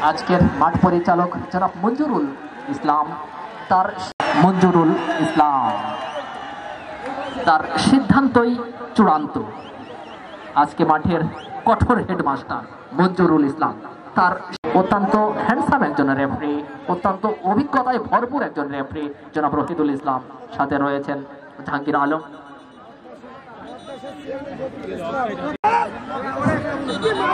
আজকের মাঠ পরিচালক জনাব মঞ্জুরুল ইসলাম, তার সিদ্ধান্তই চূড়ান্ত। আজকে মাঠের কঠোর হেডমাস্টার মঞ্জুরুল ইসলাম, তার অত্যন্ত হ্যান্ডসাম একজন রেফারি, অত্যন্ত অভিজ্ঞতায় ভরপুর একজন রেফারি জনাব রহিদুল ইসলাম, সাথে রয়েছেন জাহাঙ্গীর আলম।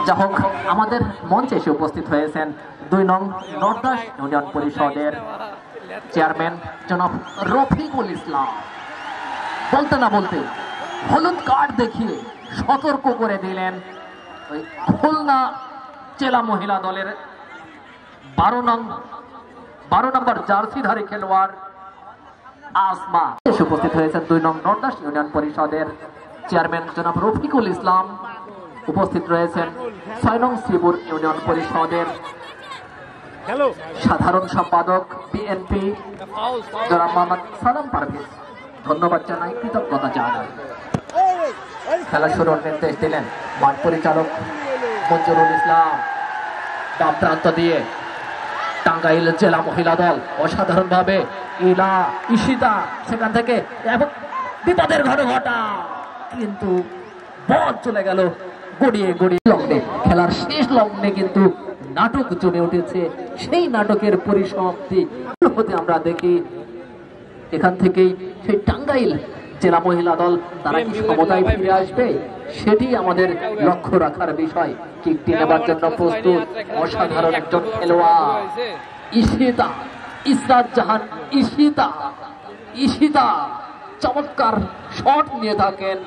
যা হোক, আমাদের মঞ্চে এসে উপস্থিত হয়েছেন ২ নং নর্দাস ইউনিয়ন পরিষদের চেয়ারম্যান জনাব রফিকুল ইসলাম। বলতে না বলতে হলুদ কার্ড দেখিয়ে সতর্ক করে দিলেন ওই খুলনা জেলা মহিলা দলের 12 নম্বর জার্সিধারী খেলোয়াড় আসমা। এসে উপস্থিত হয়েছেন ২ নং নর্দাস ইউনিয়ন পরিষদের চেয়ারম্যান জনাব রফিকুল ইসলাম। উপস্থিত রয়েছেন ৬ নং শ্রীপুর ইউনিয়ন পরিষদের সাধারণ সম্পাদক বিএনপি জনাব মোহাম্মদ সালাম পারভেজ। ধন্যবাদ জানাই, কৃতজ্ঞতা জানাই। খেলা শুরুর নির্দেশ দিলেন মাঠ পরিচালক মঞ্জুরুল ইসলাম। বাম প্রান্ত দিয়ে টাঙ্গাইল জেলা মহিলা দল অসাধারণ ভাবে ঈশিতা সেখান থেকে বিপদের ঘটা, কিন্তু বল চলে গেল গড়িয়ে লগ্নে। খেলার শেষ লগ্নে কিন্তু নাটক জমে উঠেছে। সেই নাটকের পরিসমাপ্তি হতে আমরা দেখি এখান থেকেই সেই টাঙ্গাইল জেলা মহিলা দল তারা কি সমতায় ফিরে আসবে, সেটি আমাদের লক্ষ্য রাখার বিষয়। কিকটি নেবার জন্য প্রস্তুত অসাধারণ একজন খেলোয়াড় ঈশিতা, ইসরাত জাহান ঈশিতা চমৎকার শট নিয়ে থাকেন,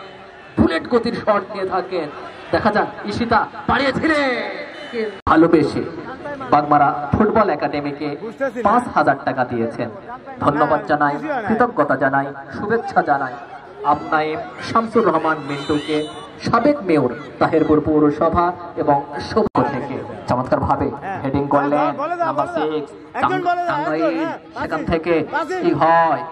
বুলেট গতির শট নিয়ে থাকেন। দেখা যাক ঈশিতা বাড়িয়ে ধীরে ভালোবেসে বাগমারা ফুটবল একাডেমিকে ৫,০০০ টাকা দিয়েছেন। ধন্যবাদ জানাই, কৃতজ্ঞতা জানাই, শুভেচ্ছা জানাই আমনায়েম শামসুর রহমান মিন্টুকে, সাবেক মেয়র তাহেরপুর পৌরসভা এবং সভ্য থেকে চমৎকার ভাবে হেডিং করলেন নাম্বার 6 টাঙ্গাইল। সেখান থেকে কি হয়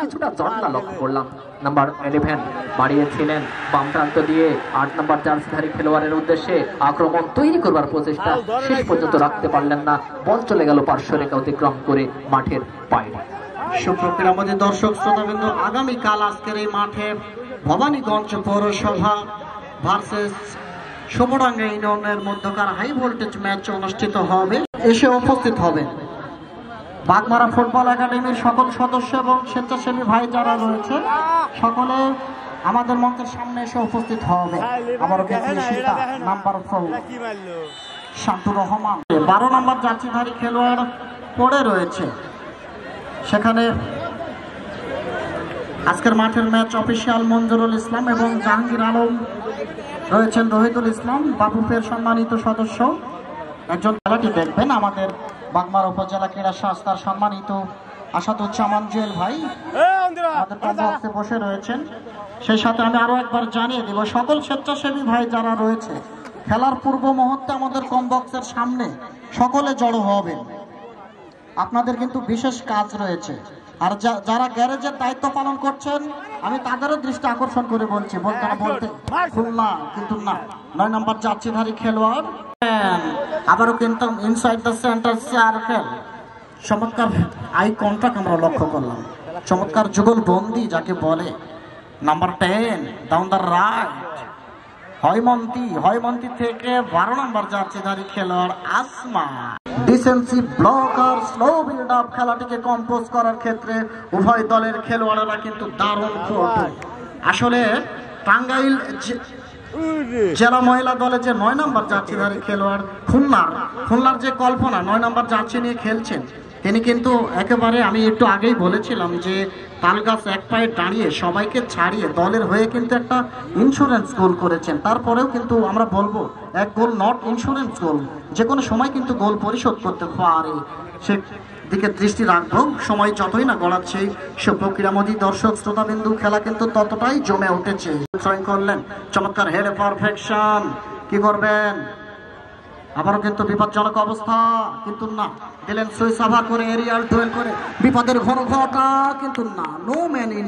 কিছুটা জটলা লক্ষ্য করলাম। নাম্বার 11 বাড়িয়েছিলেন বাম প্রান্ত দিয়ে ৮ নম্বর জার্সিধারী খেলোয়াড়ের উদ্দেশ্যে আক্রমণ তৈরি করবার প্রচেষ্টা শেষ পর্যন্ত রাখতে পারলেন না। বল চলে গেল পার্শ্বরেখা অতিক্রম করে মাঠের বাইরে। সুপ্রক্রিয়া আমাদের দর্শক শ্রোতাবৃন্দ, আগামীকাল আজকের এই মাঠে ভবানীগঞ্জ পৌরসভা ভার্সেস সোমডাঙ্গা ইউনিয়নের মধ্যকার হাই ভোল্টেজ ম্যাচ অনুষ্ঠিত হবে। এসে উপস্থিত হবে বাগমারা ফুটবল একাডেমির সকল সদস্য এবং স্বেচ্ছাসেবী ভাই যারা রয়েছে, সকলে আমাদের মঞ্চের সামনে এসে উপস্থিত হবে। আবারও নাম্বার 4 শান্তুর রহমান, 12 নম্বর জার্সিধারী খেলোয়াড় পড়ে রয়েছে সেখানে। আজকের মাঠের ম্যাচ অফিসিয়াল মঞ্জুরুল ইসলাম এবং জাহাঙ্গীর আলম রয়েছেন রহিদুল ইসলাম বাফুফের সম্মানিত সদস্য। একজন খেলাটি দেখবেন আমাদের বাগমারা উপজেলা ক্রীড়া সংস্থার সম্মানিত আসাদুজ্জামান জুয়েল ভাই আমাদের কমবক্সে বসে রয়েছেন। সেই সাথে আমি আরো একবার জানিয়ে দেব, সকল স্বেচ্ছাসেবী ভাই যারা রয়েছে খেলার পূর্ব মুহূর্তে আমাদের কমবক্সের সামনে সকলে জড়ো হবেন। আপনাদের কিন্তু বিশেষ কাজ রয়েছে, আর যারা গ্যারেজের দায়িত্ব পালন করছেন আমি তাদেরও দৃষ্টি আকর্ষণ করে বলছি, বলতে খুলনা কিন্তু না। 9 নম্বর জার্সিধারী খেলোয়াড় আবারও কিন্তু ইনসাইড দ্য সেন্টার সার্কেল। চমৎকার আই কন্ট্যাক্ট আমরা লক্ষ্য করলাম, চমৎকার যুগল বন্দি যাকে বলে। Number 10 down the right Haimanti থেকে 12 নম্বর জার্সিধারী খেলোয়াড় Asma. Defensive blocker slow build up খেলাটিকে কম্পোজ করার ক্ষেত্রে উভয় দলের খেলোয়াড়রা কিন্তু দারুণ পটু। আসলে টাঙ্গাইল জেলা মহিলা দলে যে 9 নম্বর জার্সিধারী খেলোয়াড় খুলনার যে কল্পনা 9 নম্বর জার্সি নিয়ে খেলছেন, তিনি কিন্তু একেবারে আমি একটু আগেই বলেছিলাম যে তালগাছ এক পায়ে দাঁড়িয়ে সবাইকে ছাড়িয়ে দলের হয়ে কিন্তু একটা ইন্স্যুরেন্স গোল করেছেন। তারপরেও কিন্তু আমরা বলবো এক গোল নট ইন্স্যুরেন্স গোল, যে কোনো সময় কিন্তু গোল পরিশোধ করতে পারে, সে দিকে দৃষ্টি রাখবো। সময় যতই না গড়াচ্ছে সুপ্রক্রিয়ামোদী দর্শক শ্রোতাবিন্দু, খেলা কিন্তু ততটাই জমে উঠেছে। থ্রোয়িং করলেন, চমৎকার হেড পারফেকশন, কি করবেন আবারও কিন্তু বিপজ্জনক অবস্থা, কিন্তু না দিলেন সুই সাভার করে এরিয়াল ডুয়েল করে বিপদের ঘটা, কিন্তু না নো ম্যান ইন